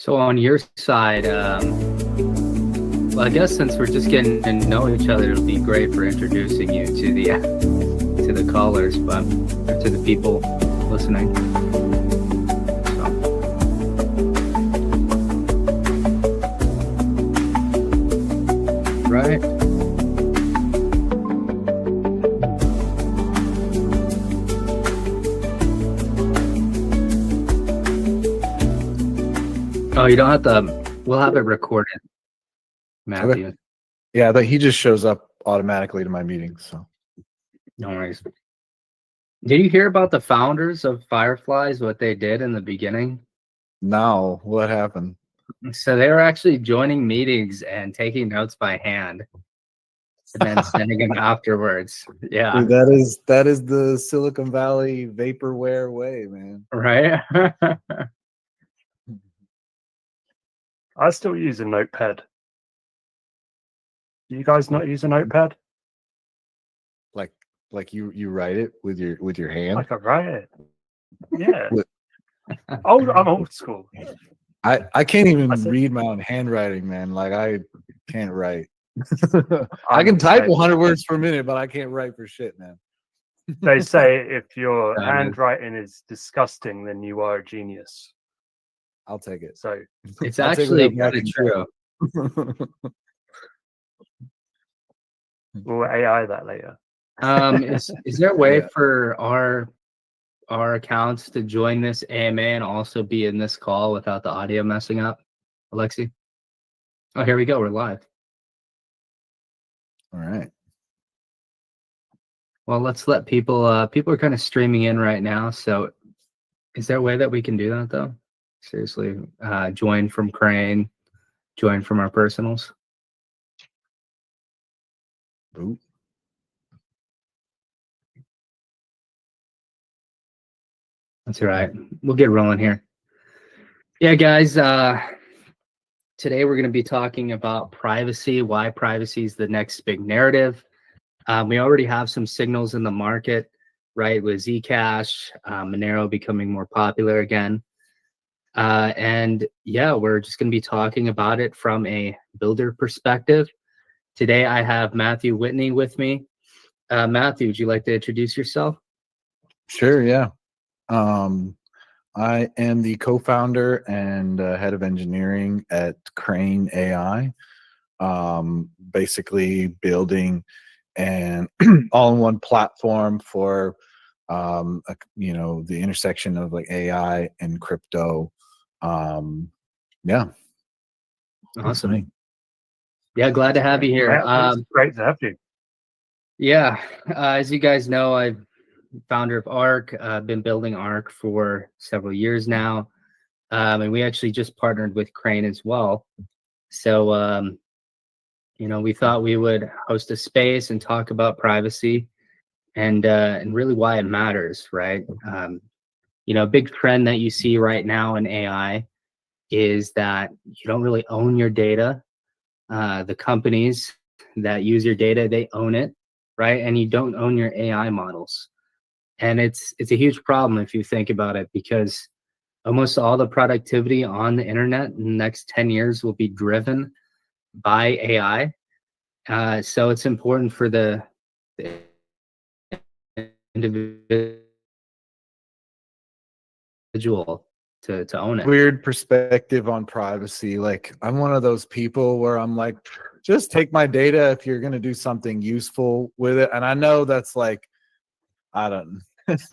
So on your side, well, I guess since we're just getting to know each other, it'll be great for introducing you to the callers, but or to the people listening. So, right. Oh, you don't have to. We'll have it recorded, Matthew. Okay. Yeah, but he just shows up automatically to my meetings. So No worries. Did you hear about the founders of Fireflies? What they did in the beginning? now what happened? So they were actually joining meetings and taking notes by hand, and then sending them afterwards. Yeah, Dude, that is the Silicon Valley vaporware way, man. right. I still use a notepad. Do you guys not use a notepad? Like you write it with your hand. Like I write it. Yeah. I'm old school. I can't even read my own handwriting, man. Like I can't write. I can type 100 words per minute, but I can't write for shit, man. They say if your handwriting is disgusting, then you are a genius. I'll take it. So It's actually kind of true. We'll AI that later. Is there a way for our accounts to join this AMA and also be in this call without the audio messing up, Alexi? Oh, here we go. We're live. All right. Well, let's let people. People are kind of streaming in right now. So, is there a way that we can do that though? Seriously, join from Crane, join from our personals. Ooh. That's all right. We'll get rolling here. Yeah, guys. Today we're going to be talking about privacy. Why privacy is the next big narrative. We already have some signals in the market, right? With Zcash, Monero becoming more popular again. And yeah, we're just going to be talking about it from a builder perspective. Today I have Matthew Whitney with me. Matthew, would you like to introduce yourself? Sure, yeah. I am the co-founder and head of engineering at Crane AI. Basically building an all-in-one platform for the intersection of like AI and crypto. Yeah. Awesome. Yeah, glad to have you here. It's great to have you. Yeah, as you guys know, I'm founder of ARC. I've been building ARC for several years now, and we actually just partnered with Crane as well. So, we thought we would host a space and talk about privacy and really why it matters, right? A big trend that you see right now in AI is that you don't really own your data. The companies that use your data, they own it, right? And you don't own your AI models. And it's a huge problem if you think about it, because almost all the productivity on the internet in the next 10 years will be driven by AI. So it's important for the individual to own it. Weird perspective on privacy. Like I'm one of those people where I'm like, just take my data if you're going to do something useful with it. And I know that's like, I don't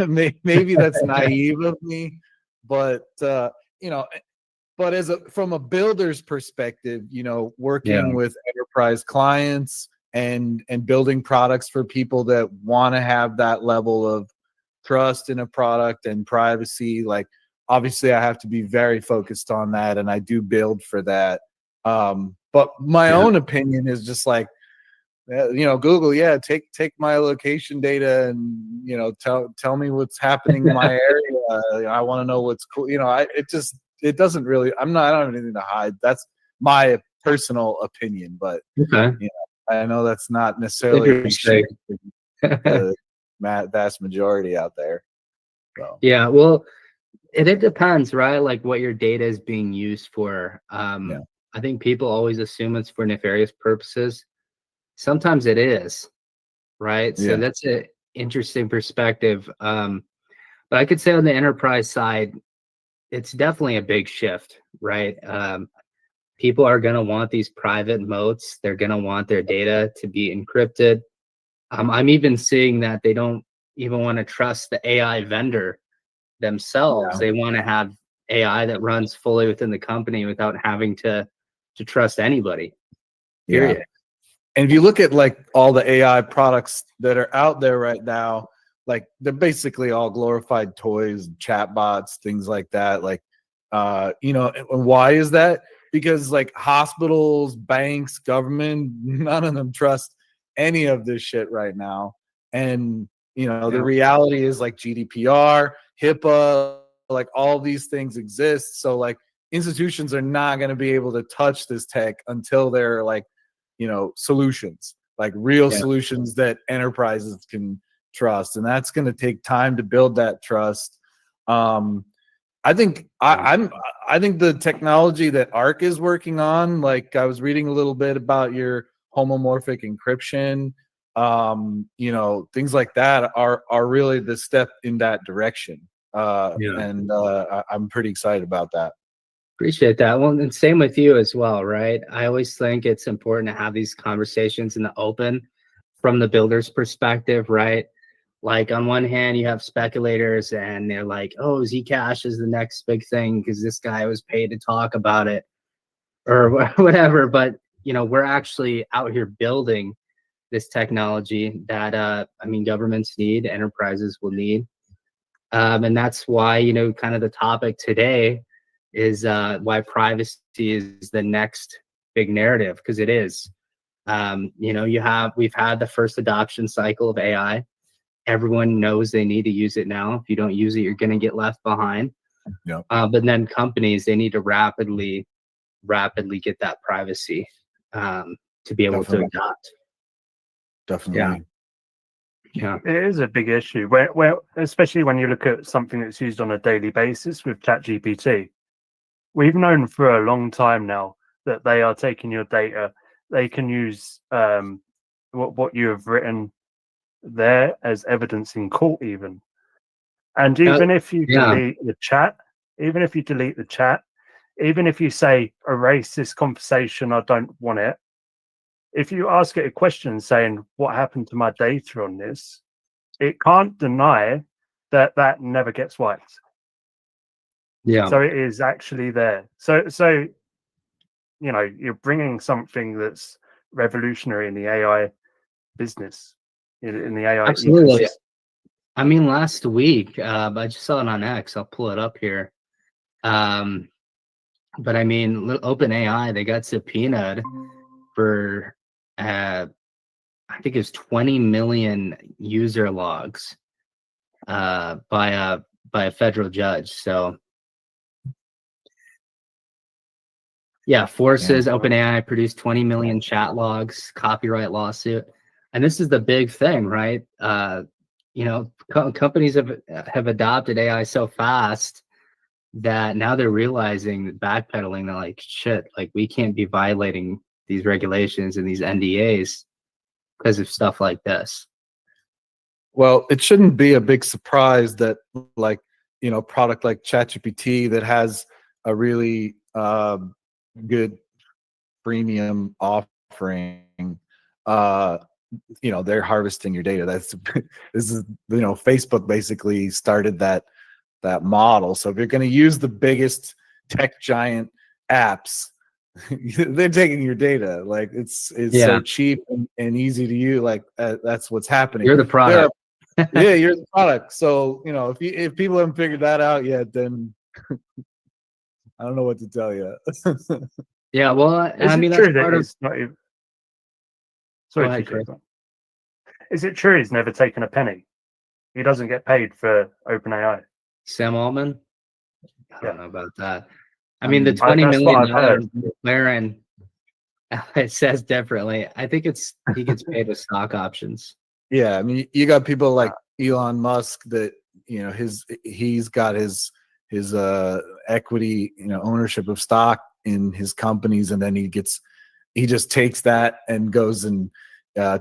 maybe that's naive of me, but but from a builder's perspective, working with enterprise clients and building products for people that want to have that level of trust in a product and privacy, like obviously I have to be very focused on that, and I do build for that. But my own opinion is just like, Google, take my location data and tell me what's happening in my area. I want to know what's cool. It doesn't really. I don't have anything to hide. That's my personal opinion, but I know that's not necessarily the vast majority out there. So. Yeah, well, it depends, right? Like what your data is being used for. Yeah. I think people always assume it's for nefarious purposes. Sometimes it is, right? So Yeah. that's an interesting perspective. But I could say on the enterprise side, it's definitely a big shift, right? People are going to want these private moats. They're going to want their data to be encrypted. I'm even seeing that they don't even want to trust the AI vendor themselves. Yeah. They want to have AI that runs fully within the company without having to trust anybody. Period. And if you look at like all the AI products that are out there right now, like they're basically all glorified toys, chatbots, things like that. Like, and why is that? Because like hospitals, banks, government, none of them trust any of this shit right now. And the reality is like GDPR, HIPAA, like all these things exist. So like institutions are not going to be able to touch this tech until they're like, solutions, like real solutions that enterprises can trust. And that's going to take time to build that trust. I think I think the technology that ARC is working on, like I was reading a little bit about your homomorphic encryption, things like that are really the step in that direction. And I'm pretty excited about that. Appreciate that. Well, and same with you as well, right? I always think it's important to have these conversations in the open from the builder's perspective, right? Like on one hand, you have speculators and they're like, oh, Zcash is the next big thing because this guy was paid to talk about it or whatever. But, we're actually out here building this technology that, governments need, enterprises will need. And that's why, kind of the topic today is why privacy is the next big narrative, because it is. We've had the first adoption cycle of AI. Everyone knows they need to use it now. If you don't use it, you're going to get left behind. Yeah. But then companies, they need to rapidly get that privacy to be able to adopt. Definitely. Yeah. It is a big issue where especially when you look at something that's used on a daily basis with ChatGPT. We've known for a long time now that they are taking your data. They can use what you have written there as evidence in court even. And even if you delete the chat, even if you say erase this conversation, I don't want it. If you ask it a question saying what happened to my data on this, it can't deny that never gets wiped. Yeah. So it is actually there. So you're bringing something that's revolutionary in the AI business, in the AI Absolutely. ecosystem. I mean, last week, I just saw it on X. I'll pull it up here. But I mean, OpenAI, they got subpoenaed for, I think it's 20 million user logs by a federal judge. So, yeah, forces OpenAI produced 20 million chat logs, copyright lawsuit. And this is the big thing, right? Companies have adopted AI so fast that now they're realizing that backpedaling. They're like, shit, like we can't be violating these regulations and these NDAs because of stuff like this. Well, it shouldn't be a big surprise that like, product like ChatGPT that has a really good premium offering, they're harvesting your data. This is Facebook basically started that model. So if you're going to use the biggest tech giant apps, they're taking your data. Like it's so cheap and easy to use. Like that's what's happening. You're the product. You're the product. So if people haven't figured that out yet, then I don't know what to tell you. Yeah, well, I mean, that's part of. Sorry, TJ. Is it true he's never taken a penny? He doesn't get paid for OpenAI. Sam Altman? I don't know about that. I mean, the $20 million McLaren, it says differently. I think he gets paid with stock options. Yeah, I mean, you got people like Elon Musk that he's got his his equity, ownership of stock in his companies, and then he just takes that and goes and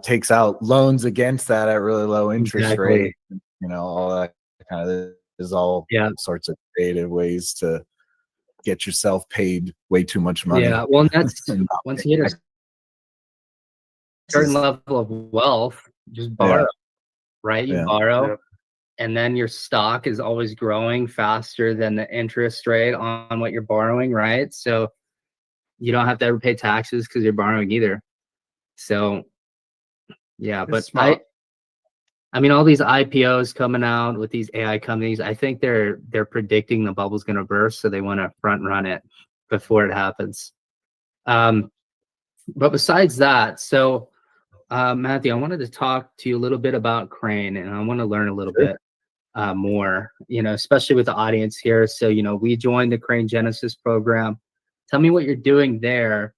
takes out loans against that at really low interest rate. All that kind of is all sorts of creative ways to get yourself paid way too much money. Yeah, well, that's once you hit a certain level of wealth, just borrow, right? You borrow, and then your stock is always growing faster than the interest rate on what you're borrowing, right? So you don't have to ever pay taxes because you're borrowing either. So yeah, but I mean, all these IPOs coming out with these AI companies, I think they're predicting the bubble's going to burst, so they want to front run it before it happens. But besides that, so Matthew, I wanted to talk to you a little bit about Crane, and I want to learn a little bit more, especially with the audience here. So, we joined the Crane Genesis program. Tell me what you're doing there,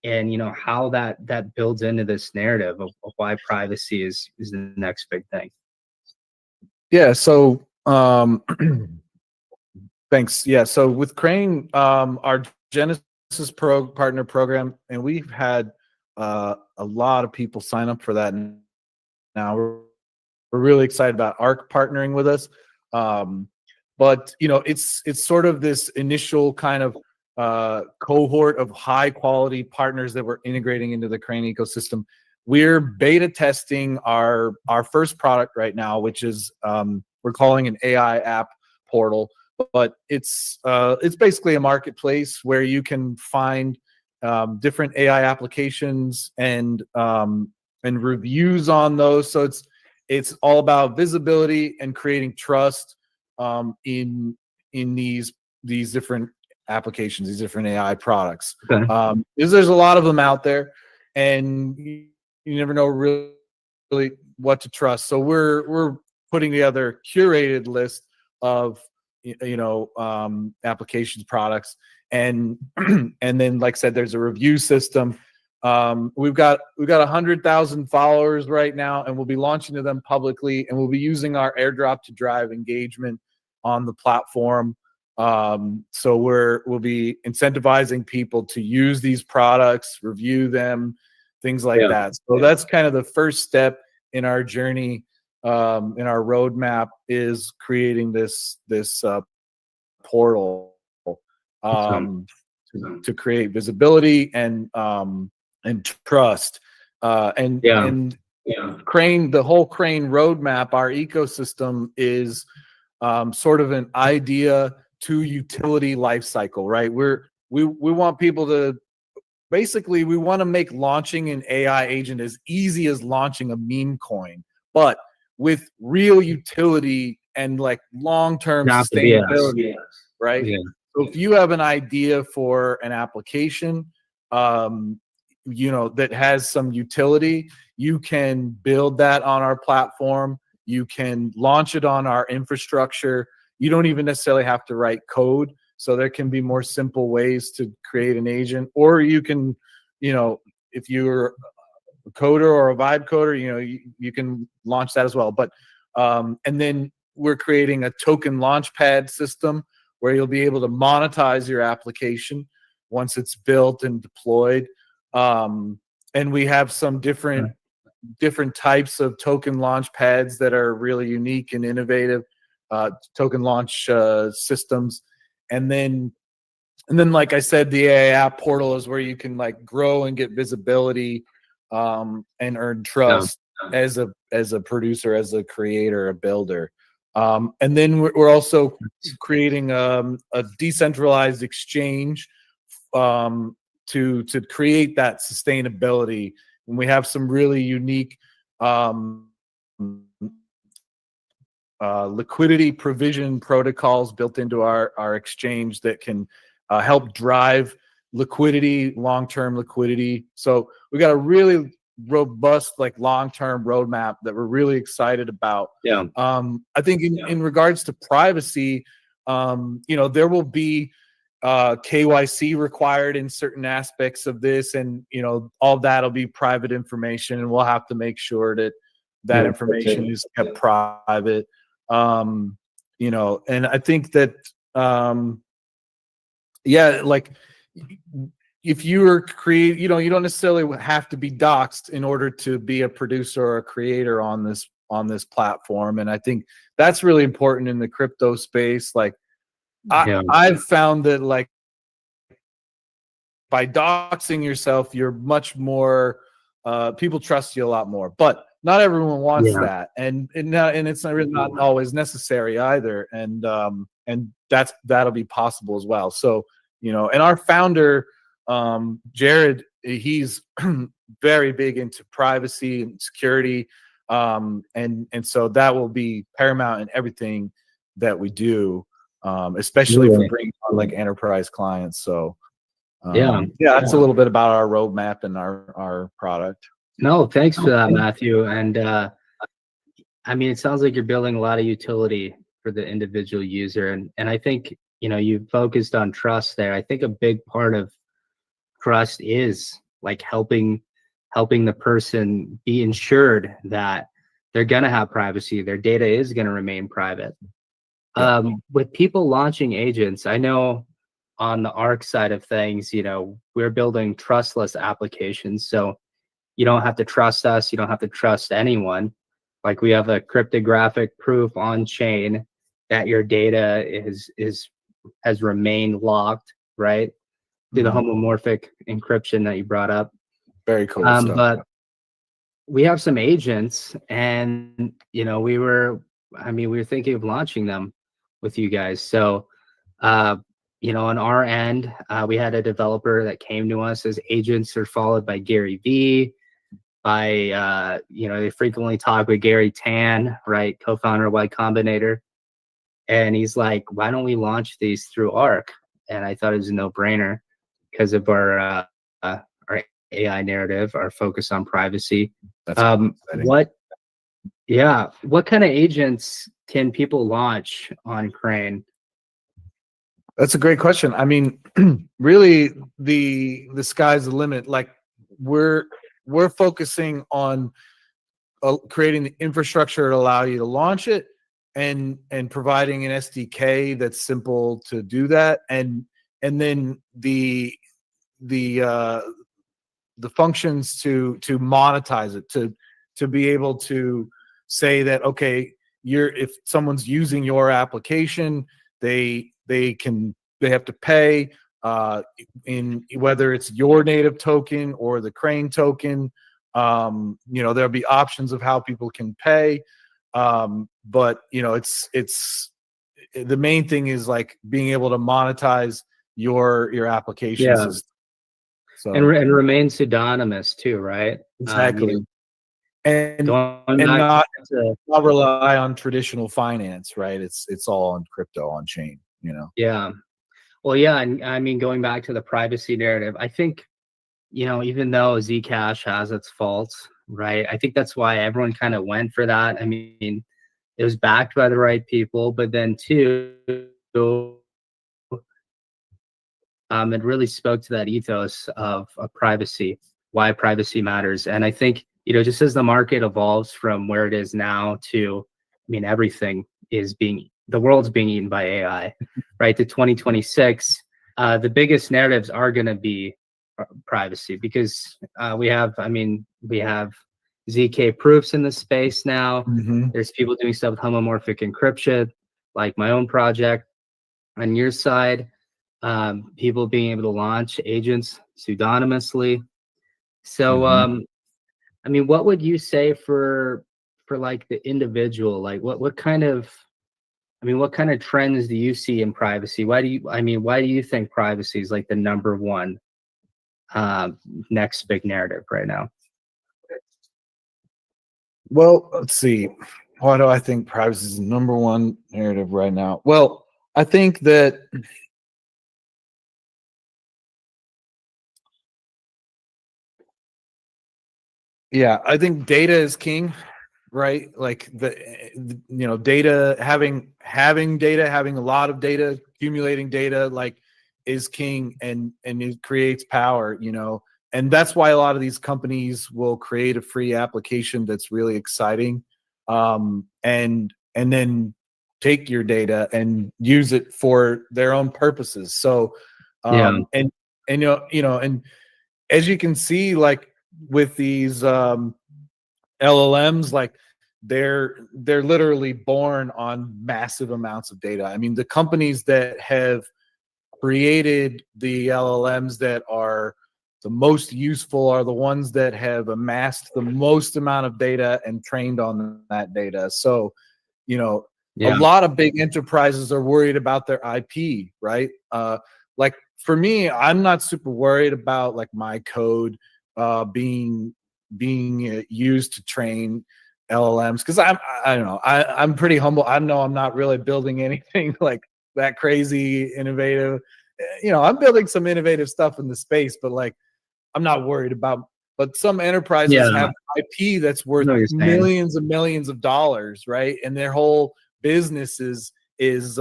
and how that builds into this narrative of why privacy is the next big thing. Yeah. So thanks. Yeah. So with Crane, our Genesis partner program, and we've had a lot of people sign up for that. And now we're really excited about ARC partnering with us. But it's sort of this initial kind of cohort of high quality partners that we're integrating into the Crane ecosystem. We're beta testing our first product right now, which is we're calling an AI app portal, but it's basically a marketplace where you can find different AI applications and reviews on those. So it's all about visibility and creating trust in these different applications, these different AI products. Okay. Because there's a lot of them out there, and you never know really what to trust. So we're putting together a curated list of applications, products, and then, like I said, there's a review system. We've got 100,000 followers right now, and we'll be launching to them publicly, and we'll be using our airdrop to drive engagement on the platform. So we'll be incentivizing people to use these products, review them, things like that. So that's kind of the first step in our journey, in our roadmap, is creating this portal to create visibility and trust. And Crane, the whole Crane roadmap, our ecosystem is sort of an idea to utility life cycle, right? We want people to basically, we want to make launching an AI agent as easy as launching a meme coin, but with real utility and like long-term sustainability, right? Yeah. So if you have an idea for an application, that has some utility, you can build that on our platform. You can launch it on our infrastructure. You don't even necessarily have to write code. So there can be more simple ways to create an agent, or you can, if you're a coder or a vibe coder, you can launch that as well. But, and then we're creating a token launchpad system where you'll be able to monetize your application once it's built and deployed. And we have some different types of token launch pads that are really unique and innovative, token launch systems. And then, like I said, the AI app portal is where you can like grow and get visibility, and earn trust as a producer, as a creator, a builder. And then we're also creating a decentralized exchange to create that sustainability. And we have some really unique liquidity provision protocols built into our exchange that can help drive liquidity, long-term liquidity. So we got a really robust, like long-term roadmap that we're really excited about. Yeah. I think in regards to privacy, there will be KYC required in certain aspects of this, and all that'll be private information, and we'll have to make sure that information is kept private. And I think that yeah, like if you are create, you don't necessarily have to be doxxed in order to be a producer or a creator on this platform. And I think that's really important in the crypto space. Like I've found that like by doxing yourself, you're much more people trust you a lot more. But not everyone wants that, and it's not always necessary either. And that'll be possible as well. So and our founder, Jared, he's very big into privacy and security, and so that will be paramount in everything that we do, especially for bringing on like enterprise clients. So that's a little bit about our roadmap and our product. No, thanks for that, Matthew. And I mean, it sounds like you're building a lot of utility for the individual user, and I think you focused on trust there. I think a big part of trust is like helping the person be ensured that they're gonna have privacy, their data is gonna remain private. With people launching agents, I know on the ARC side of things, we're building trustless applications. So you don't have to trust us. You don't have to trust anyone. Like we have a cryptographic proof on chain that your data has remained locked, right? Through the homomorphic encryption that you brought up. Very cool stuff. But we have some agents, and we were thinking of launching them with you guys. So on our end, we had a developer that came to us as agents are followed by Gary V. They frequently talk with Gary Tan, right, co-founder of Y Combinator, and he's like, why don't we launch these through ARC? And I thought it was a no-brainer because of our AI narrative, our focus on privacy. That's what kind of agents can people launch on Crane? That's a great question. I mean, really, the sky's the limit. Like we're focusing on creating the infrastructure to allow you to launch it, and providing an SDK that's simple to do that, and then the functions to monetize it, to be able to say that, okay, if someone's using your application, they have to pay in whether it's your native token or the Crane token. There'll be options of how people can pay, but it's the main thing is like being able to monetize your applications. So, and remain pseudonymous too, right? Exactly. And not rely on traditional finance, right? It's all on crypto, on chain, Yeah. Well, yeah, and I mean, going back to the privacy narrative, I think, even though Zcash has its faults, right? I think that's why everyone kind of went for that. I mean, it was backed by the right people, but then too, it really spoke to that ethos of privacy, why privacy matters. And I think, just as the market evolves from where it is now to, everything is the world's being eaten by AI, right? To 2026, the biggest narratives are going to be privacy, because we have ZK proofs in the space now. There's people doing stuff with homomorphic encryption, like my own project. On your side, people being able to launch agents pseudonymously. So, what would you say for like the individual? Like, what kind of trends do you see in privacy? Why do you think privacy is like the number one next big narrative right now? Well, let's see. Why do I think privacy is the number one narrative right now? Well, I think that I think data is king, right? Like data, having data, having a lot of data, accumulating data, like is king, and it creates power, and that's why a lot of these companies will create a free application that's really exciting, and then take your data and use it for their own purposes. So, and and as you can see, like with these LLMs, like they're literally born on massive amounts of data. I mean, the companies that have created the LLMs that are the most useful are the ones that have amassed the most amount of data and trained on that data. So, a lot of big enterprises are worried about their IP, right? Like for me, I'm not super worried about like my code being used to train LLMs, because I don't know, I'm pretty humble. I know I'm not really building anything like that crazy innovative. I'm building some innovative stuff in the space, but like I'm not worried about. But some enterprises have IP that's worth millions and millions of dollars, right? And their whole business is based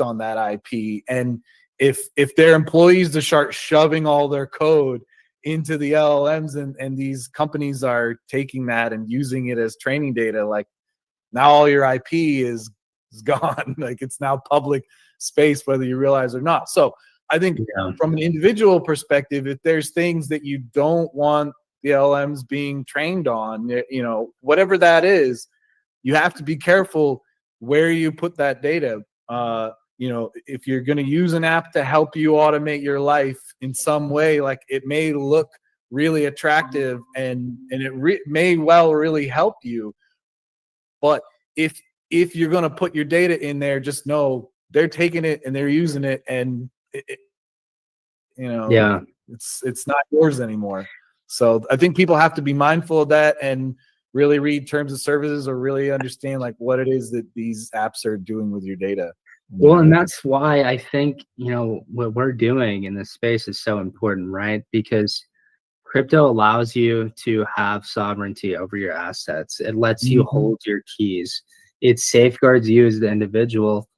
on that IP. And if their employees to start shoving all their code into the LLMs, and these companies are taking that and using it as training data, like now all your IP is gone. Like it's now public space, whether you realize or not. So I think from an individual perspective, if there's things that you don't want the LLMs being trained on, whatever that is, you have to be careful where you put that data. If you're going to use an app to help you automate your life in some way, like it may look really attractive and it may well really help you. But if you're going to put your data in there, just know they're taking it and they're using it, and it's not yours anymore. So I think people have to be mindful of that and really read terms of services, or really understand like what it is that these apps are doing with your data. Well, and that's why I think, what we're doing in this space is so important, right? Because crypto allows you to have sovereignty over your assets. It lets you hold your keys. It safeguards you as the individual.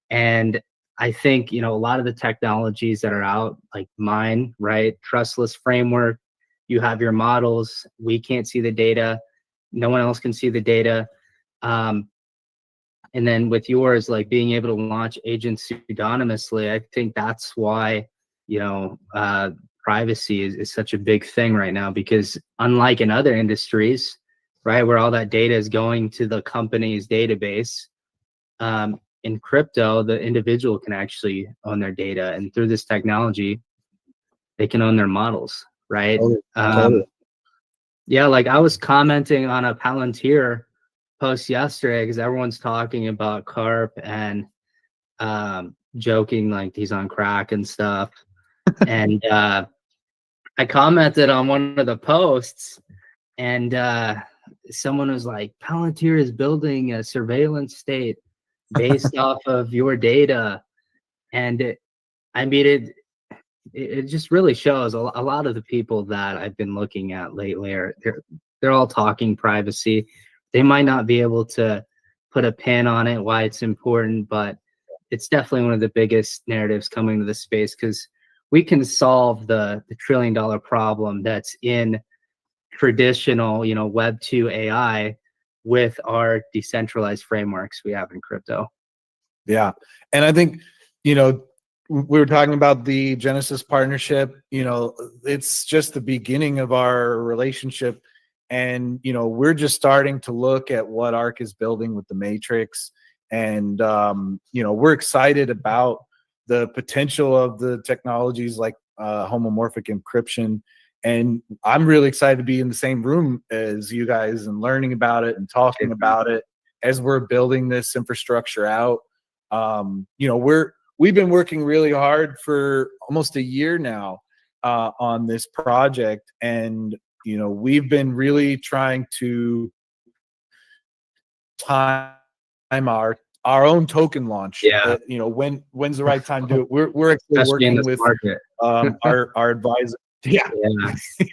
And I think, a lot of the technologies that are out, like mine, right? Trustless framework, you have your models. We can't see the data. No one else can see the data. And then with yours, like being able to launch agents pseudonymously, I think that's why, privacy is such a big thing right now, because unlike in other industries, right, where all that data is going to the company's database, in crypto, the individual can actually own their data. And through this technology, they can own their models, right? Yeah, like I was commenting on a Palantir post yesterday because everyone's talking about Carp and joking like he's on crack and stuff. And I commented on one of the posts, and someone was like, Palantir is building a surveillance state based off of your data. And it just really shows a lot of the people that I've been looking at lately they're all talking privacy. They might not be able to put a pin on it, why it's important, but it's definitely one of the biggest narratives coming to the space, because we can solve the $1 trillion problem that's in traditional, Web 2 AI with our decentralized frameworks we have in crypto. Yeah. And I think, we were talking about the Genesis partnership. It's just the beginning of our relationship. And, we're just starting to look at what ARK is building with the Matrix. And, we're excited about the potential of the technologies like homomorphic encryption. And I'm really excited to be in the same room as you guys and learning about it and talking about it as we're building this infrastructure out. We've been working really hard for almost a year now on this project, and we've been really trying to time our own token launch. Yeah. When's the right time to do it? We're actually working with our advisor. Yeah.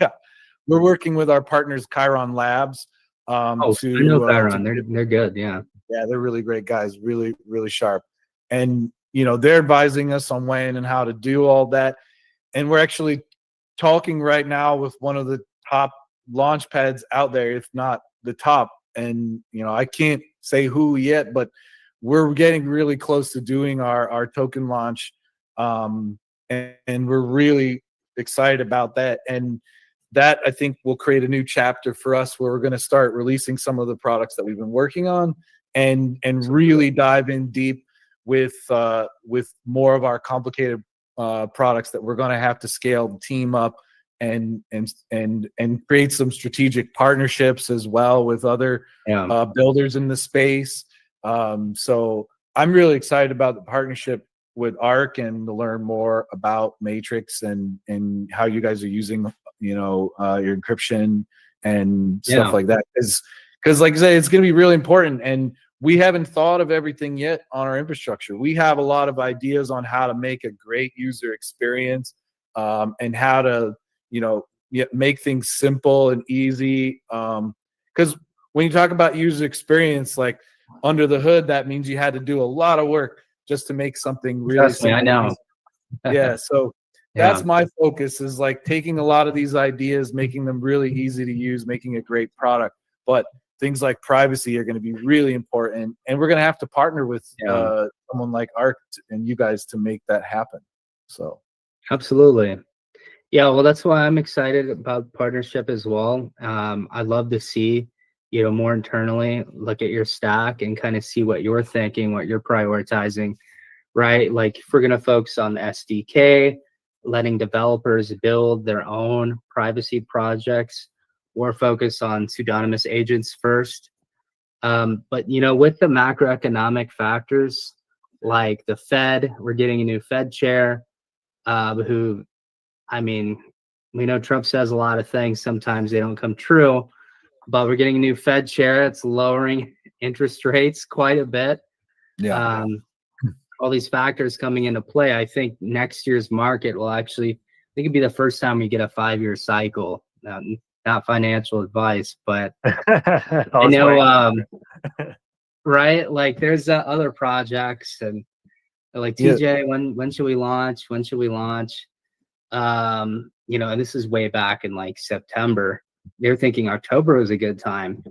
Yeah. We're working with our partners, Chiron Labs. I know Chiron. They're good. Yeah. Yeah, they're really great guys. Really, really sharp. And they're advising us on when and how to do all that. And we're actually talking right now with one of the top launch pads out there, if not the top, and I can't say who yet, but we're getting really close to doing our token launch, and we're really excited about that. And that, I think, will create a new chapter for us where we're going to start releasing some of the products that we've been working on, and really dive in deep with more of our complicated products that we're going to have to scale the team up and create some strategic partnerships as well with other builders in the space. So I'm really excited about the partnership with ARK and to learn more about Matrix and how you guys are using your encryption and stuff like that. Because like I say, it's going to be really important, and we haven't thought of everything yet on our infrastructure. We have a lot of ideas on how to make a great user experience, and how to make things simple and easy. Because when you talk about user experience, like under the hood, that means you had to do a lot of work just to make something really simple. I know. Yeah, so that's my focus, is like taking a lot of these ideas, making them really easy to use, making a great product. But things like privacy are going to be really important, and we're going to have to partner with someone like ARK and you guys to make that happen. So absolutely. Yeah, well, that's why I'm excited about partnership as well. I'd love to see, more internally, look at your stack and kind of see what you're thinking, what you're prioritizing, right? Like if we're going to focus on the SDK, letting developers build their own privacy projects, or focus on pseudonymous agents first. But, with the macroeconomic factors, like the Fed, we're getting a new Fed chair, who, we know Trump says a lot of things. Sometimes they don't come true, but we're getting a new Fed chair. It's lowering interest rates quite a bit. yeah, all these factors coming into play. I think next year's market will actually, I think it'd be the first time we get a 5-year cycle. Not financial advice, but I know, right? Like there's other projects, and like TJ, when should we launch? When should we launch? And this is way back in like September. They're thinking October was a good time,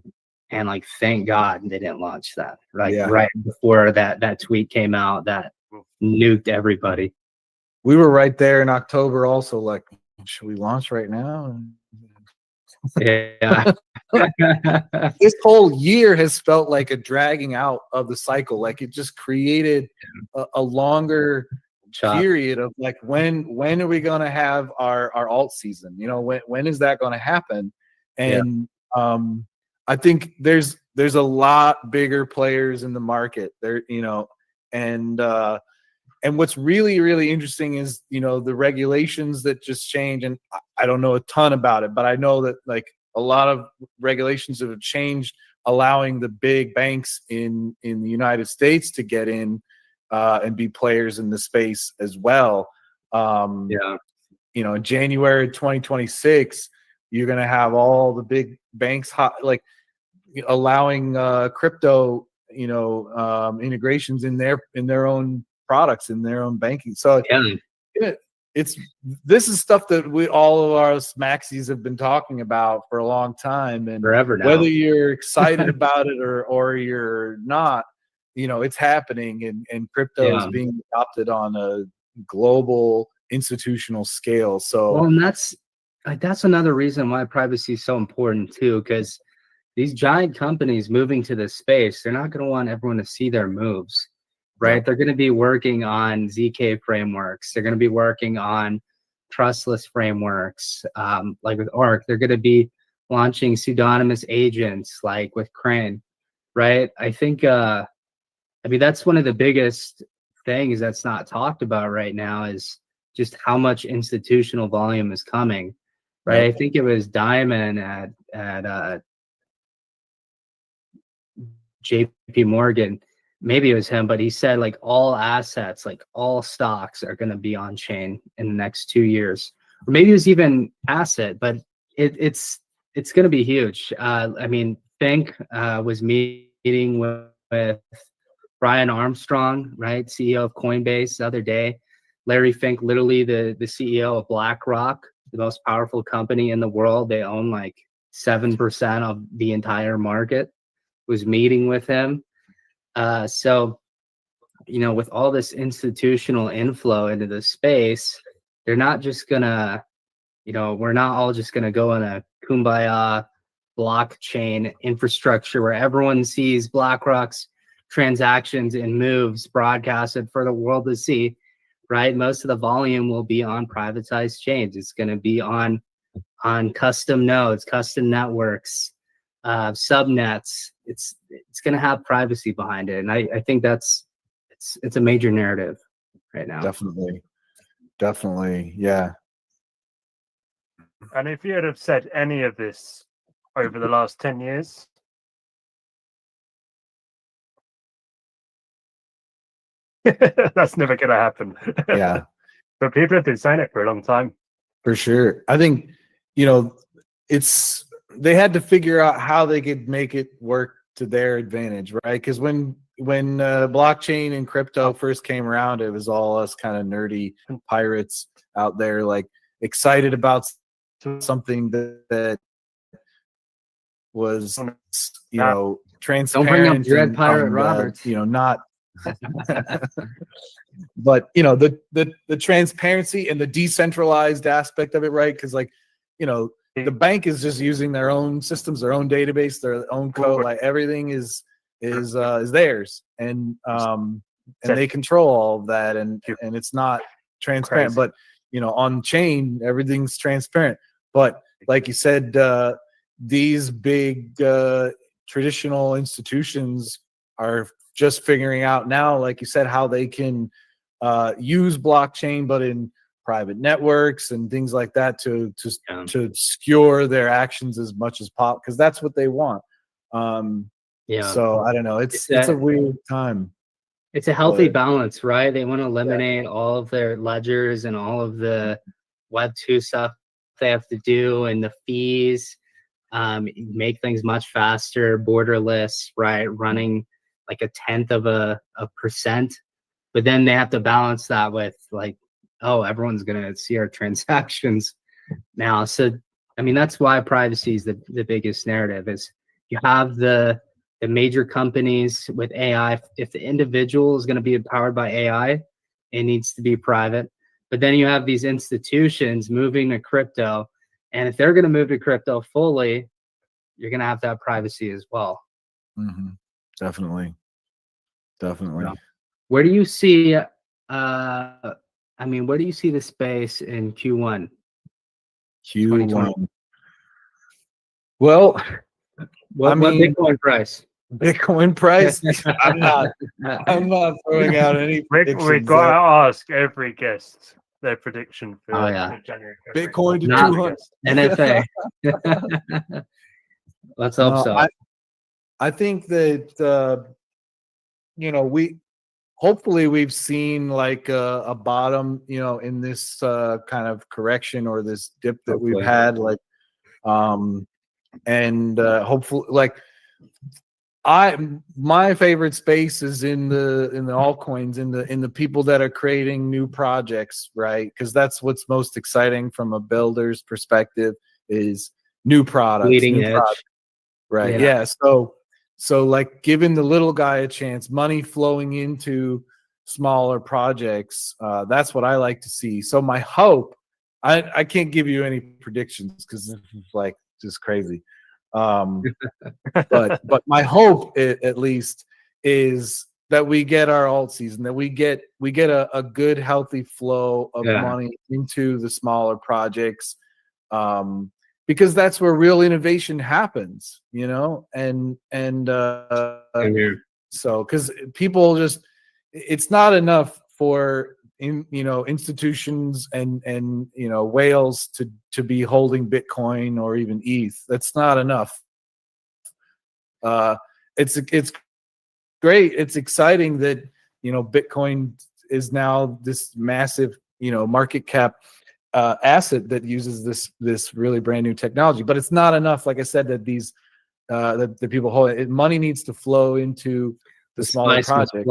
and like thank God they didn't launch that right before that tweet came out that nuked everybody. We were right there in October also, like, should we launch right now? Yeah. This whole year has felt like a dragging out of the cycle. Like it just created a longer period of like, when are we going to have our alt season? When is that going to happen? And I think there's a lot bigger players in the market there, and what's really, really interesting is, the regulations that just change. And I don't know a ton about it, but I know that like a lot of regulations have changed, allowing the big banks in the United States to get in and be players in the space as well. In January 2026, you're going to have all the big banks allowing crypto, integrations in their own products, in their own banking. So this is stuff that all of our maxis have been talking about for a long time, and forever now. Whether you're excited about it or you're not, it's happening, and crypto is being adopted on a global institutional scale. So, and that's another reason why privacy is so important too, because these giant companies moving to this space, they're not going to want everyone to see their moves. Right? They're going to be working on ZK frameworks. They're going to be working on trustless frameworks. Like with ARK, they're going to be launching pseudonymous agents like with Crane, right? I think, that's one of the biggest things that's not talked about right now, is just how much institutional volume is coming, right? I think it was Diamond at JP Morgan. Maybe it was him, but he said like all assets, like all stocks are going to be on chain in the next 2 years, or maybe it was even asset, but it's going to be huge. Fink was meeting with Brian Armstrong, right? CEO of Coinbase the other day. Larry Fink, literally the CEO of BlackRock, the most powerful company in the world. They own like 7% of the entire market. was meeting with him. So, with all this institutional inflow into the space, they're not just gonna, we're not all just gonna go in a kumbaya blockchain infrastructure where everyone sees BlackRock's transactions and moves broadcasted for the world to see, right? Most of the volume will be on privatized chains. It's going to be on custom nodes, custom networks, subnets. It's going to have privacy behind it, and I think it's a major narrative right now. Definitely, yeah. And if you had have said any of this over the last 10 years, that's never going to happen. Yeah. But people have been saying it for a long time. For sure. I think, they had to figure out how they could make it work to their advantage, right? Because when blockchain and crypto first came around, it was all us kind of nerdy pirates out there, like excited about something that was, transparent. Don't bring up Dread Pirate Roberts. Not. But the transparency and the decentralized aspect of it, right? Because the bank is just using their own systems, their own database, their own code. Like everything is theirs, and they control all of that, and it's not transparent. Crazy. But on chain, everything's transparent. But like you said, these big traditional institutions are just figuring out now, like you said, how they can use blockchain, but in private networks and things like that to obscure their actions as much as possible, because that's what they want. So I don't know. It's a weird time. It's a healthy balance, right? They want to eliminate all of their ledgers and all of the Web2 stuff they have to do and the fees, make things much faster, borderless, right? Running like 0.1%. But then they have to balance that with everyone's going to see our transactions now. So, that's why privacy is the biggest narrative. Is you have the major companies with AI. If the individual is going to be empowered by AI, it needs to be private. But then you have these institutions moving to crypto. And if they're going to move to crypto fully, you're going to have privacy as well. Mm-hmm. Definitely. Yeah. Where do you see where do you see the space in Q1? Q1. Well, what Bitcoin price? Bitcoin price? I'm not throwing out any predictions. We've got to ask every guest their prediction for January. Bitcoin to 200. NFA. Let's hope so. I think that hopefully we've seen like a bottom, in this kind of correction or this dip that we've had, and hopefully, my favorite space is in the altcoins, in the people that are creating new projects, right? Because that's what's most exciting from a builder's perspective, is new products, leading edge. Right. Yeah. So like giving the little guy a chance, money flowing into smaller projects. That's what I like to see. So my hope, I can't give you any predictions because this is just crazy. But my hope at least is that we get our alt season, that we get a good healthy flow of money into the smaller projects. Because that's where real innovation happens, and so because people it's not enough for institutions and whales to be holding Bitcoin or even ETH. That's not enough. It's great. It's exciting that Bitcoin is now this massive market cap asset that uses this really brand new technology, but it's not enough. Like I said, that these that the people hold it. Money needs to flow into the smaller projects.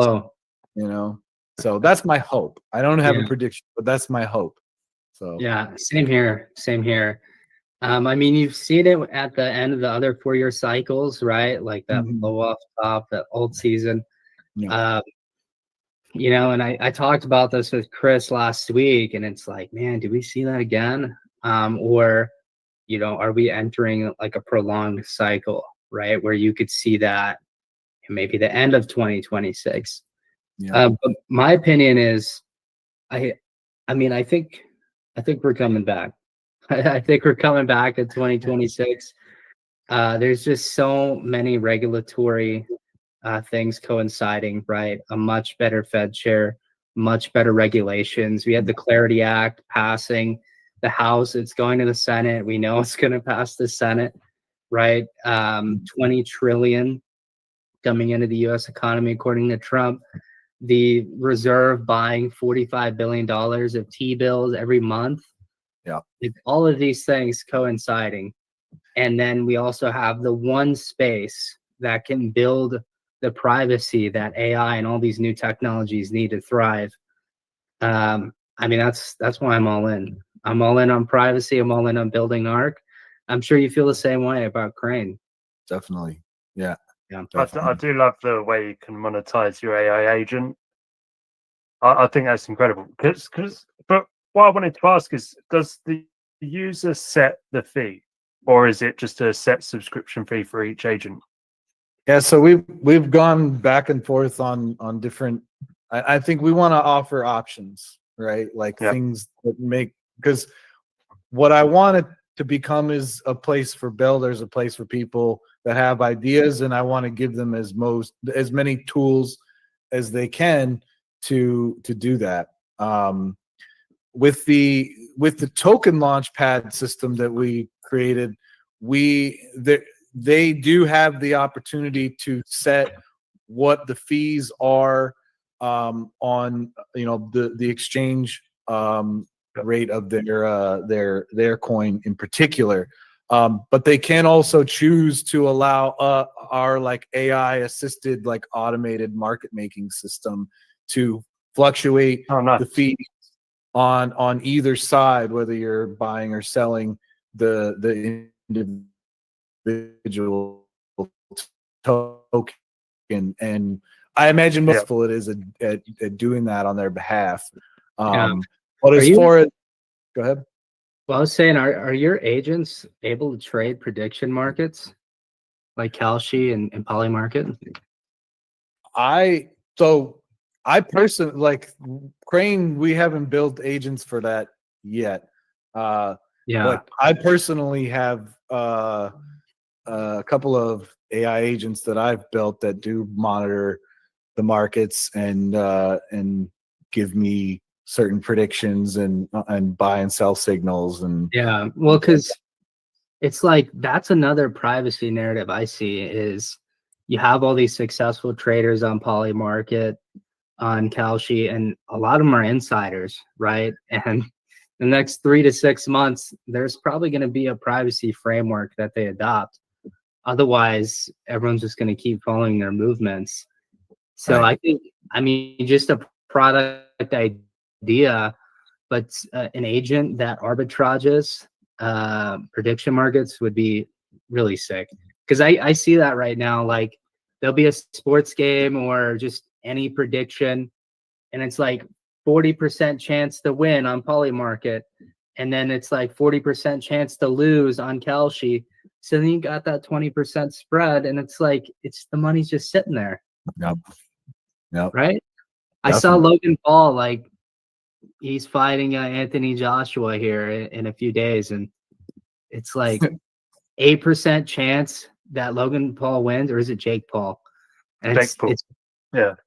So that's my hope. I don't have a prediction, but that's my hope. So yeah, same here. I mean, you've seen it at the end of the other 4-year cycles, right? Like that Mhm. blow off top, that old season. Yeah. You know, and I talked about this with Chris last week, and it's like, man, do we see that again? Or, you know, are we entering like a prolonged cycle, right? Where you could see that in maybe the end of 2026. Yeah. But my opinion is, I mean, I think we're coming back. I think we're coming back in 2026. There's just so many regulatory things coinciding, right? A much better Fed chair, much better regulations. We had the Clarity Act passing the House. It's going to the Senate. We know it's going to pass the Senate, right? 20 trillion coming into the U.S. economy, according to Trump. The Reserve buying $45 billion of T-bills every month. Yeah. All of these things coinciding. And then we also have the one space that can build the privacy that AI and all these new technologies need to thrive. I mean, that's why I'm all in. I'm all in on privacy. I'm all in on building Arc. I'm sure you feel the same way about Crane. Definitely. Yeah. Yeah. I do love the way you can monetize your AI agent. I think that's incredible. But what I wanted to ask is, does the user set the fee, or is it just a set subscription fee for each agent? Yeah, so we've gone back and forth on different. I think we want to offer options, right? Like things that make, because what I want it to become is a place for builders, a place for people that have ideas, and I want to give them as many tools as they can to do that. With the token launchpad system that we created, they do have the opportunity to set what the fees are on the exchange rate of their coin in particular. But they can also choose to allow our like AI assisted like automated market making system to fluctuate the fees on either side, whether you're buying or selling the individual token. And I imagine most it is at doing that on their behalf. But as far as, go ahead. Well, I was saying, are your agents able to trade prediction markets like Kalshi and Poly Market? I personally, like Crane, we haven't built agents for that yet. But I personally have a couple of AI agents that I've built that do monitor the markets and give me certain predictions and buy and sell signals. And well, because it's like that's another privacy narrative I see is you have all these successful traders on Poly Market, on Kalshi, and a lot of them are insiders, right? And the next 3 to 6 months, there's probably going to be a privacy framework that they adopt. Otherwise, everyone's just going to keep following their movements. So I think, I mean, just a product idea, but an agent that arbitrages prediction markets would be really sick. Because I see that right now, like there'll be a sports game or just any prediction, and it's like 40% chance to win on Poly Market, and then it's like 40% chance to lose on Kalshi. So then you got that 20% spread, and it's like the money's just sitting there. Yep. Right. I saw Logan Paul, like he's fighting Anthony Joshua here in a few days, and it's like 8% chance that Logan Paul wins, or is it Jake Paul? And it's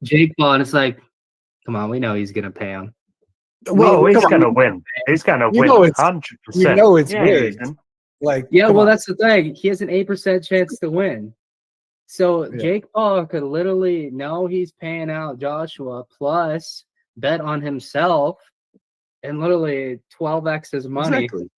Jake Paul, and it's like, come on, we know he's gonna pay him. Well, he's gonna win. He's gonna win 100%. You know it's rigged. Well, that's the thing. He has an 8% chance to win. So Jake Paul could literally know he's paying out Joshua plus bet on himself and literally 12x his money. Exactly.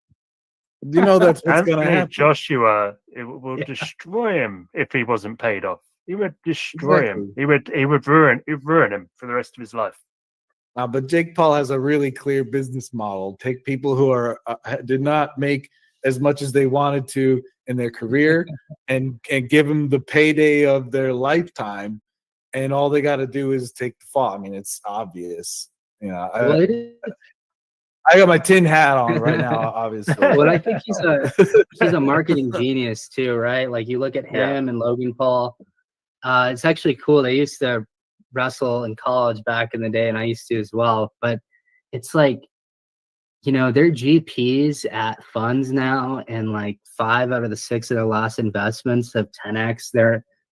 You know that's what's going to happen. Joshua, it will destroy him if he wasn't paid off. He would destroy him. He would ruin him for the rest of his life. But Jake Paul has a really clear business model. Take people who did not make as much as they wanted to in their career and give them the payday of their lifetime, and all they got to do is take the fall. I mean, it's obvious. You know, Well, it is. I got my tin hat on right now, obviously. Well, I think he's a marketing genius too, right? Like you look at him and Logan Paul. It's actually cool. They used to wrestle in college back in the day, and I used to as well. But it's like, you know, they're GPs at funds now, and like 5 out of the 6 of their last investments have 10x.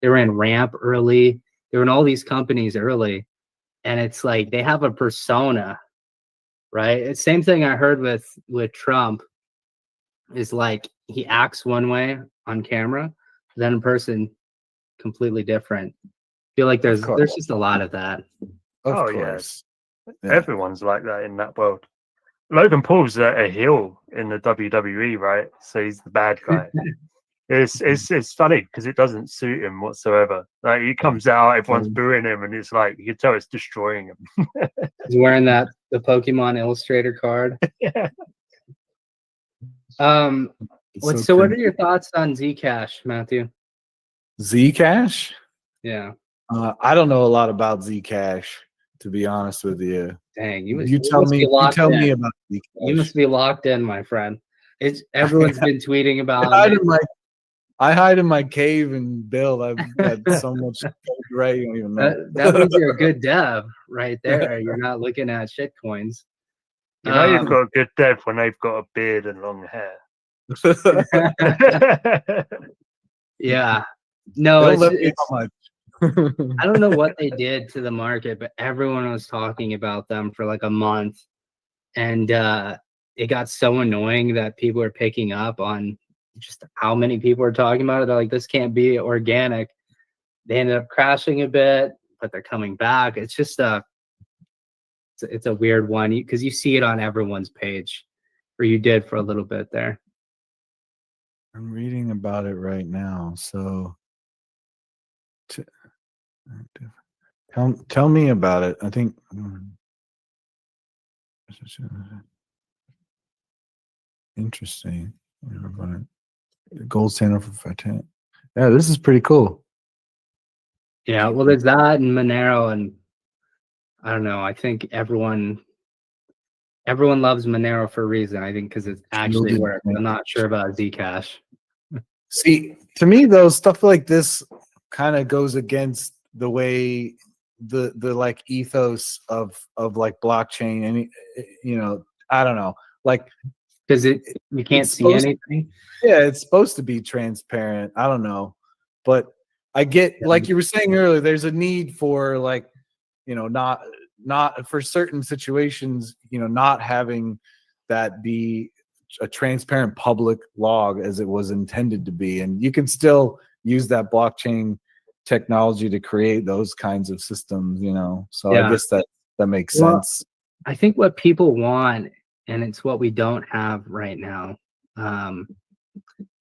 They were in Ramp early. They were in all these companies early, and it's like they have a persona, right? It's same thing I heard with Trump. Is like he acts one way on camera, then in person completely different. I feel like there's just a lot of that. Of course. Yeah. Everyone's like that in that world. Logan Paul's a heel in the WWE, right? So he's the bad guy. It's funny because it doesn't suit him whatsoever. Like he comes out, everyone's booing him, and it's like you can tell it's destroying him. He's wearing the Pokemon Illustrator card. Yeah. So what are your thoughts on Zcash, Matthew? Zcash? Yeah. I don't know a lot about Zcash, to be honest with you. Dang, you tell me about Zcash. You must be locked in, my friend. Everyone's been tweeting about I hide in my cave and build. I've got so much right, you don't even know. That means you're a good dev right there. You're not looking at shit coins. You know you've got a good dev when they've got a beard and long hair. Yeah. No, I don't know what they did to the market, but everyone was talking about them for like a month. And it got so annoying that people are picking up on just how many people are talking about it. They're like, this can't be organic. They ended up crashing a bit, but they're coming back. It's just it's a weird one because you see it on everyone's page, or you did for a little bit there. I'm reading about it right now. So tell me about it. I think interesting. Gold standard for Fatent. Yeah, this is pretty cool. Yeah, well, there's that and Monero, and I don't know. I think everyone loves Monero for a reason. I think because it actually works. I'm not sure about Zcash. See, to me, though, stuff like this kind of goes against the way the like ethos of like blockchain, and you know, I don't know, like because you can't see anything. Yeah, it's supposed to be transparent. I don't know, but I get, like you were saying earlier, there's a need for, like, you know, not for certain situations, you know, not having that be a transparent public log as it was intended to be, and you can still use that blockchain technology to create those kinds of systems, you know. So I guess that makes sense. I think what people want, and it's what we don't have right now,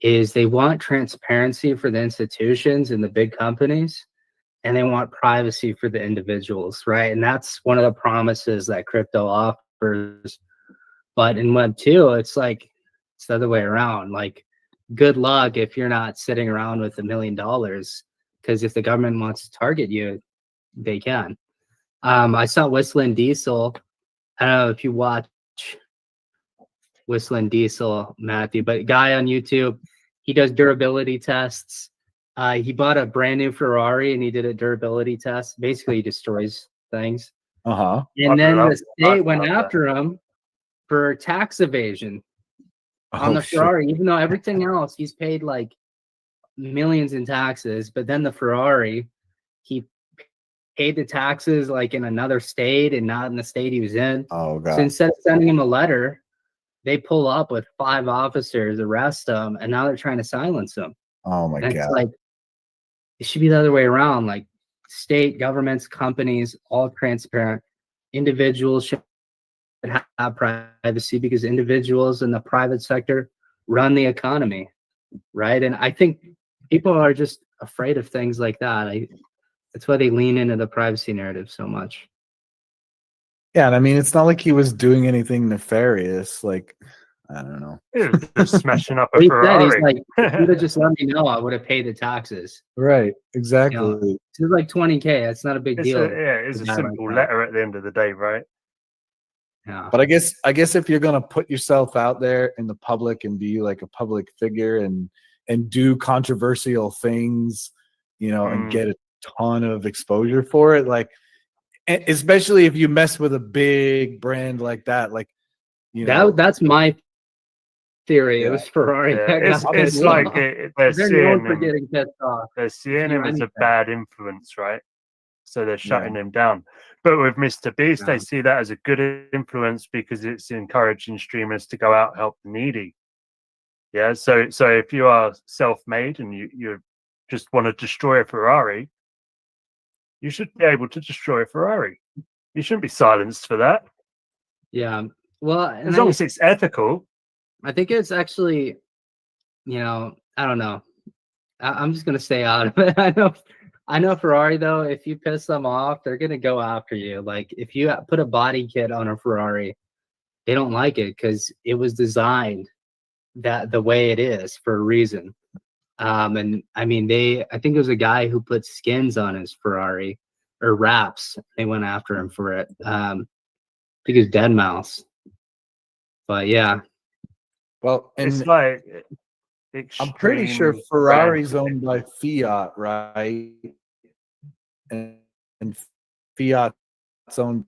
is they want transparency for the institutions and the big companies, and they want privacy for the individuals, right? And that's one of the promises that crypto offers. But in Web 2, it's like it's the other way around. Like, good luck if you're not sitting around with $1 million, because if the government wants to target you, they can. I saw Whistling Diesel. I don't know if you watch Whistling Diesel, Matthew, but a guy on YouTube, he does durability tests. He bought a brand new Ferrari and he did a durability test. Basically, he destroys things. And then the state went after him for tax evasion on the Ferrari, even though everything else he's paid like millions in taxes. But then the Ferrari, he paid the taxes like in another state and not in the state he was in. Oh God! So instead of sending him a letter, they pull up with 5 officers, arrest him, and now they're trying to silence him. Oh my God! It's like, it should be the other way around. Like, state, governments, companies, all transparent. Individuals should have privacy because individuals in the private sector run the economy, right? And I think people are just afraid of things like that. That's why they lean into the privacy narrative so much. Yeah, and I mean, it's not like he was doing anything nefarious. Like, I don't know. It was just smashing up a He said, he's Ferrari. like, if you'd have just let me know, I would have paid the taxes. Right, You exactly. know, it's like 20K. That's not a big It's deal. it's for a that like simple that. letter at the end of the day, right? Yeah. But I guess if you're gonna put yourself out there in the public and be like a public figure and do controversial things, you know, and get a ton of exposure for it, like especially if you mess with a big brand like that, like you know, That's my theory. It Yeah. was Ferrari. Yeah, that got it's pissed like off. they're They're known seeing for him. getting pissed off. They're seeing do him as a anything. bad influence, right? So they're shutting Yeah. him down. But with Mr. Beast, Yeah. they see that as a good influence because it's encouraging streamers to go out and help the needy. Yeah. So if you are self-made and you just want to destroy a Ferrari, you should be able to destroy a Ferrari. You shouldn't be silenced for that. Yeah. Well, and As long as it's ethical. I think it's actually, you know, I don't know. I'm just gonna stay out of it. I know Ferrari though. If you piss them off, they're gonna go after you. Like if you put a body kit on a Ferrari, they don't like it because it was designed that the way it is for a reason. And I mean, I think it was a guy who put skins on his Ferrari or wraps. They went after him for it. I think it was Dead Mouse. But yeah, well, It's and like I'm pretty sure extreme Ferrari's brand owned by Fiat, right? And Fiat's owned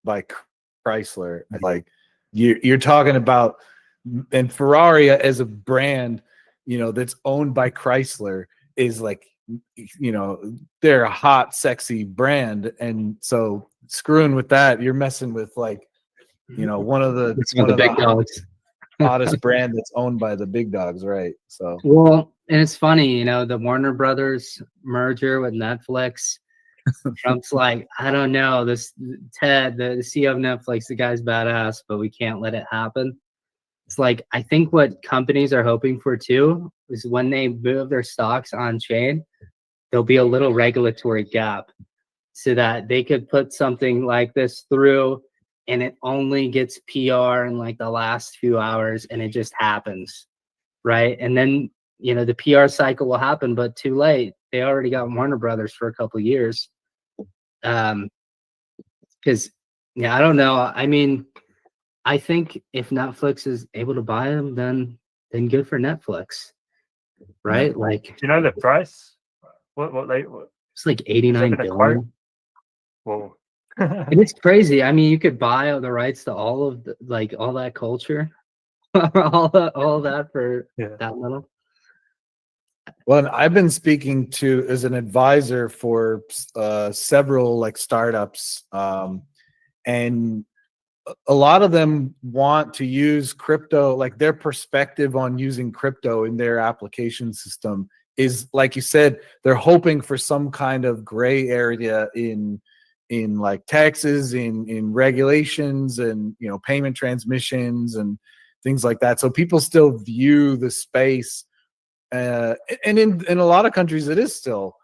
by Chrysler. Like you're talking about, and Ferrari as a brand, you know, that's owned by Chrysler is like, you know, they're a hot, sexy brand, and so screwing with that, you're messing with like, you know, one of the big dogs. hottest brand that's owned by the big dogs, right? So Well, and it's funny, you know, the Warner Brothers merger with Netflix. Trump's like, I don't know, this Ted, the CEO of Netflix, the guy's badass, but we can't let it happen. It's like, I think what companies are hoping for too is when they move their stocks on chain, there'll be a little regulatory gap so that they could put something like this through and it only gets PR in like the last few hours and it just happens. Right. And then, you know, the PR cycle will happen, but too late. They already got Warner Brothers for a couple of years. Because, yeah, I don't know. I mean, I think if Netflix is able to buy them, then good for Netflix. Right. Yeah. Like, do you know the price? What it's like 89 been a quote? billion. Well, And it's crazy. I mean, you could buy the rights to all of the, like all that culture, all that for that little. well, and I've been speaking to as an advisor for several like startups, and a lot of them want to use crypto. Like their perspective on using crypto in their application system is, like you said, they're hoping for some kind of gray area in like taxes, in regulations, and you know, payment transmissions and things like that. So people still view the space. And in a lot of countries, it is still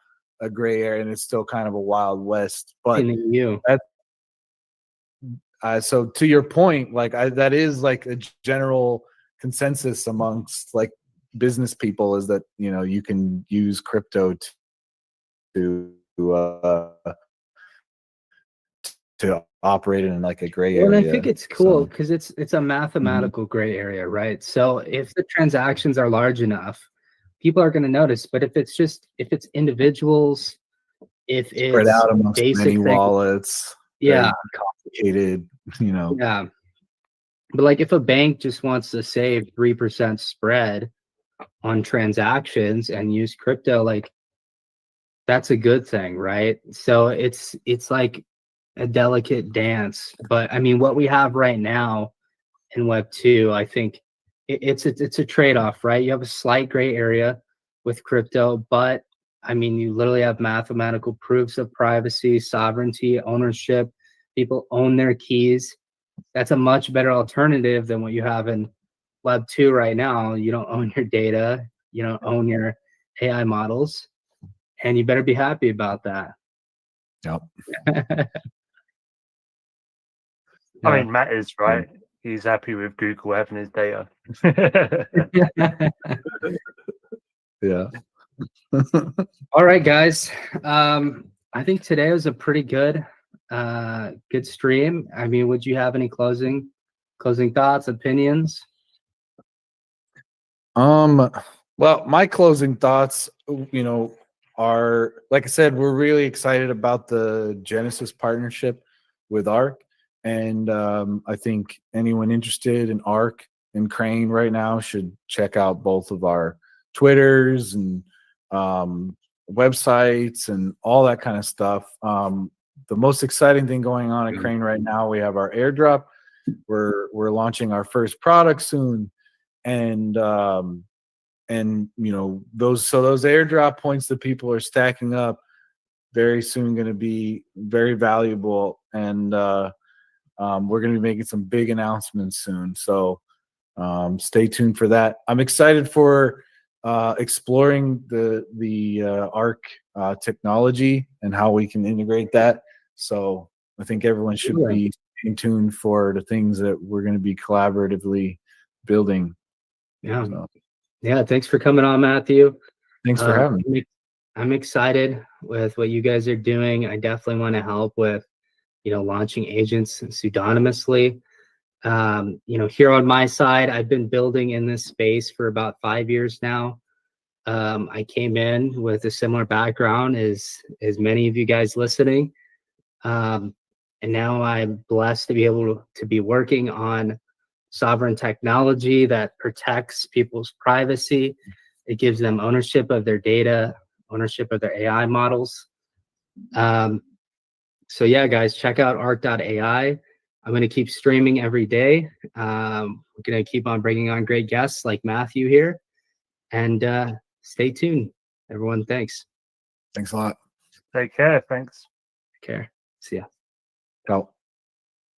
a gray area, and it's still kind of a wild west. But In the EU. so to your point, like that is like a general consensus amongst like business people is that, you know, you can use crypto to operate in like a gray area. Well, and I think it's cool So, because it's a mathematical gray area, right? So if the transactions are large enough, people are going to notice. But if it's individuals, if spread it's out amongst basic many things, wallets, yeah, very complicated, you know. yeah. But like if a bank just wants to save 3% spread on transactions and use crypto, like that's a good thing, right? So it's like a delicate dance. But I mean, what we have right now in Web 2, I think it's a trade-off, right? You have a slight gray area with crypto, but I mean, you literally have mathematical proofs of privacy, sovereignty, ownership. People own their keys. That's a much better alternative than what you have in Web 2 right now. You don't own your data. You don't own your AI models. And you better be happy about that. Yep. I mean, Matt is right. he's happy with Google having his data. Yeah. All right, guys. I think today was a pretty good stream. I mean, would you have any closing thoughts, opinions? Well, my closing thoughts, are, like I said, we're really excited about the Genesis partnership with ARK. And I think anyone interested in ARK and Crane right now should check out both of our Twitters and websites and all that kind of stuff. The most exciting thing going on at Crane right now, we have our airdrop. We're launching our first product soon. And those airdrop points that people are stacking up very soon going to be very valuable, and we're going to be making some big announcements soon, so stay tuned for that. I'm excited for exploring the ARK technology and how we can integrate that, so I think everyone should be staying tuned for the things that we're going to be collaboratively building. Yeah. Yeah, thanks for coming on, Matthew. Thanks for having me. I'm excited with what you guys are doing. I definitely want to help with, launching agents pseudonymously. Here on my side, I've been building in this space for about 5 years now. I came in with a similar background as many of you guys listening. And now I'm blessed to be able to be working on sovereign technology that protects people's privacy. It gives them ownership of their data, ownership of their AI models. So yeah, guys, check out ark.ai. I'm going to keep streaming every day. We're going to keep on bringing on great guests like Matthew here. And stay tuned, everyone. Thanks. Thanks a lot. Take care. Thanks. Take care. See ya. Ciao.